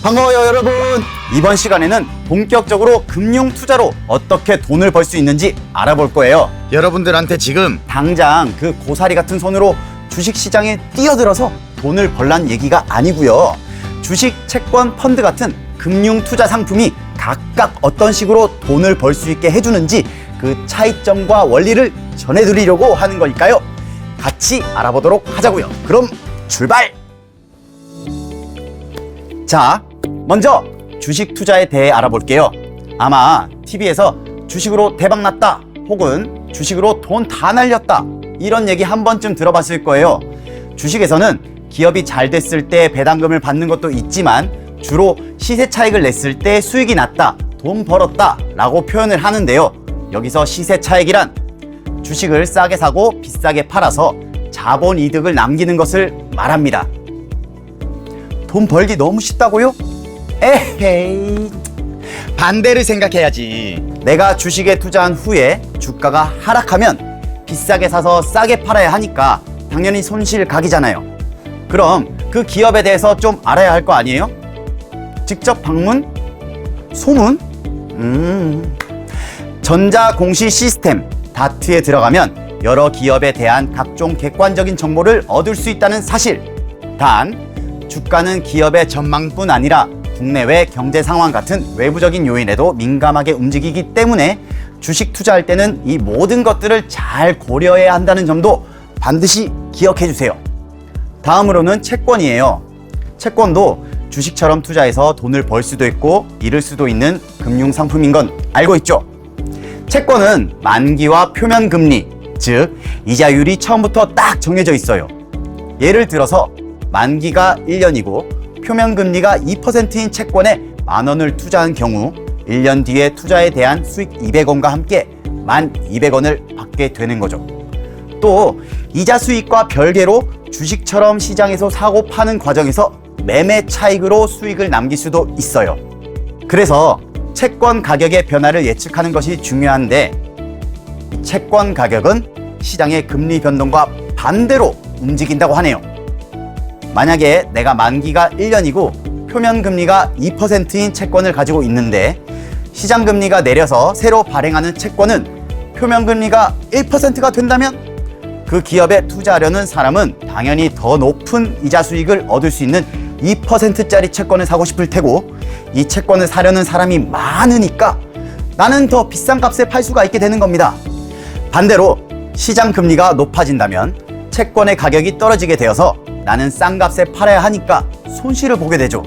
반가워요 여러분. 이번 시간에는 본격적으로 금융 투자로 어떻게 돈을 벌 수 있는지 알아볼 거예요. 여러분들한테 지금 당장 그 고사리 같은 손으로 주식시장에 뛰어들어서 돈을 벌란 얘기가 아니고요. 주식, 채권, 펀드 같은 금융 투자 상품이 각각 어떤 식으로 돈을 벌 수 있게 해주는지 그 차이점과 원리를 전해드리려고 하는 거니까요. 같이 알아보도록 하자고요. 그럼 출발! 자, 먼저 주식 투자에 대해 알아볼게요. 아마 TV에서 주식으로 대박났다 혹은 주식으로 돈 다 날렸다 이런 얘기 한 번쯤 들어봤을 거예요. 주식에서는 기업이 잘 됐을 때 배당금을 받는 것도 있지만 주로 시세 차익을 냈을 때 수익이 났다, 돈 벌었다 라고 표현을 하는데요. 여기서 시세 차익이란 주식을 싸게 사고 비싸게 팔아서 자본 이득을 남기는 것을 말합니다. 돈 벌기 너무 쉽다고요? 에헤이, 반대를 생각해야지. 내가 주식에 투자한 후에 주가가 하락하면 비싸게 사서 싸게 팔아야 하니까 당연히 손실각이잖아요. 그럼 그 기업에 대해서 좀 알아야 할 거 아니에요? 직접 방문? 소문? 전자공시 시스템 다트에 들어가면 여러 기업에 대한 각종 객관적인 정보를 얻을 수 있다는 사실. 단, 주가는 기업의 전망뿐 아니라 국내외 경제 상황 같은 외부적인 요인에도 민감하게 움직이기 때문에 주식 투자할 때는 이 모든 것들을 잘 고려해야 한다는 점도 반드시 기억해 주세요. 다음으로는 채권이에요. 채권도 주식처럼 투자해서 돈을 벌 수도 있고 잃을 수도 있는 금융상품인 건 알고 있죠? 채권은 만기와 표면금리, 즉 이자율이 처음부터 딱 정해져 있어요. 예를 들어서 만기가 1년이고 표면금리가 2%인 채권에 10,000원을 투자한 경우 1년 뒤에 투자에 대한 수익 200원과 함께 1,200원을 받게 되는 거죠. 또 이자 수익과 별개로 주식처럼 시장에서 사고 파는 과정에서 매매 차익으로 수익을 남길 수도 있어요. 그래서 채권 가격의 변화를 예측하는 것이 중요한데 채권 가격은 시장의 금리 변동과 반대로 움직인다고 하네요. 만약에 내가 만기가 1년이고 표면금리가 2%인 채권을 가지고 있는데 시장금리가 내려서 새로 발행하는 채권은 표면금리가 1%가 된다면 그 기업에 투자하려는 사람은 당연히 더 높은 이자 수익을 얻을 수 있는 2%짜리 채권을 사고 싶을 테고 이 채권을 사려는 사람이 많으니까 나는 더 비싼 값에 팔 수가 있게 되는 겁니다. 반대로 시장금리가 높아진다면 채권의 가격이 떨어지게 되어서 나는 싼 값에 팔아야 하니까 손실을 보게 되죠.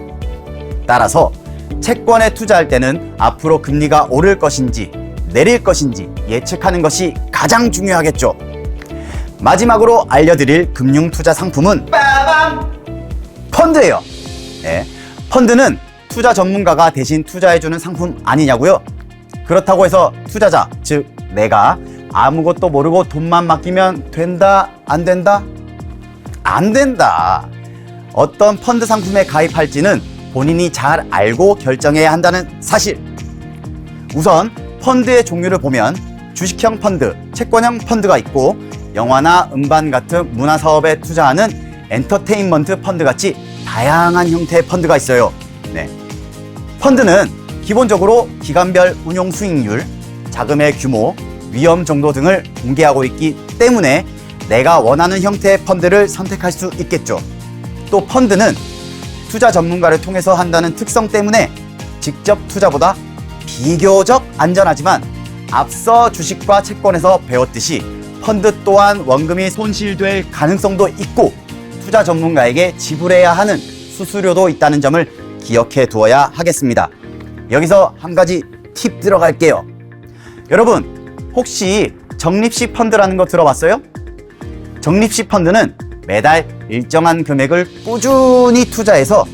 따라서 채권에 투자할 때는 앞으로 금리가 오를 것인지 내릴 것인지 예측하는 것이 가장 중요하겠죠. 마지막으로 알려드릴 금융투자 상품은 빠밤! 펀드예요. 네, 펀드는 투자 전문가가 대신 투자해주는 상품 아니냐고요? 그렇다고 해서 투자자, 즉 내가 아무것도 모르고 돈만 맡기면 된다, 안 된다? 안 된다. 어떤 펀드 상품에 가입할지는 본인이 잘 알고 결정해야 한다는 사실. 우선 펀드의 종류를 보면 주식형 펀드, 채권형 펀드가 있고 영화나 음반 같은 문화사업에 투자하는 엔터테인먼트 펀드 같이 다양한 형태의 펀드가 있어요. 네. 펀드는 기본적으로 기간별 운용 수익률, 자금의 규모, 위험 정도 등을 공개하고 있기 때문에 내가 원하는 형태의 펀드를 선택할 수 있겠죠. 또 펀드는 투자 전문가를 통해서 한다는 특성 때문에 직접 투자보다 비교적 안전하지만 앞서 주식과 채권에서 배웠듯이 펀드 또한 원금이 손실될 가능성도 있고 투자 전문가에게 지불해야 하는 수수료도 있다는 점을 기억해 두어야 하겠습니다. 여기서 한 가지 팁 들어갈게요. 여러분, 혹시 적립식 펀드라는 거 들어봤어요? 적립식 펀드는 매달 일정한 금액을 꾸준히 투자해서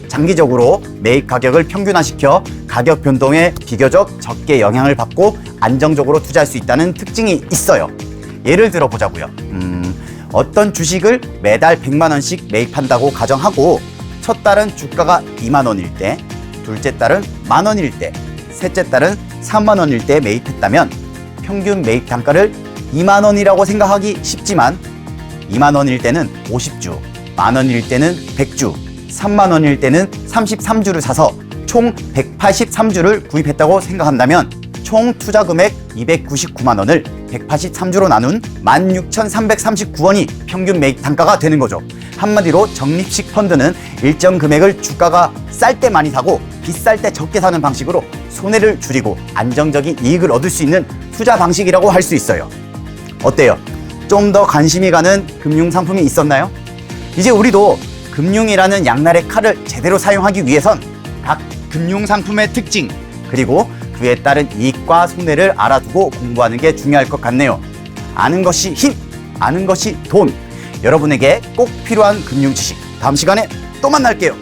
장기적으로 매입 가격을 평균화시켜 가격 변동에 비교적 적게 영향을 받고 안정적으로 투자할 수 있다는 특징이 있어요. 예를 들어 보자고요. 어떤 주식을 매달 100만 원씩 매입한다고 가정하고 첫 달은 주가가 2만 원일 때, 둘째 달은 10,000원일 때, 셋째 달은 3만 원일 때 매입했다면 평균 매입 단가를 2만 원이라고 생각하기 쉽지만 2만 원일 때는 50주, 만 원일 때는 100주, 3만 원일 때는 33주를 사서 총 183주를 구입했다고 생각한다면 총 투자 금액 299만 원을 183주로 나눈 16,339원이 평균 매입 단가가 되는 거죠. 한마디로 적립식 펀드는 일정 금액을 주가가 쌀 때 많이 사고 비쌀 때 적게 사는 방식으로 손해를 줄이고 안정적인 이익을 얻을 수 있는 투자 방식이라고 할 수 있어요. 어때요? 좀 더 관심이 가는 금융 상품이 있었나요? 이제 우리도 금융이라는 양날의 칼을 제대로 사용하기 위해선 각 금융 상품의 특징 그리고 그에 따른 이익과 손해를 알아두고 공부하는 게 중요할 것 같네요. 아는 것이 힘, 아는 것이 돈. 여러분에게 꼭 필요한 금융 지식. 다음 시간에 또 만날게요.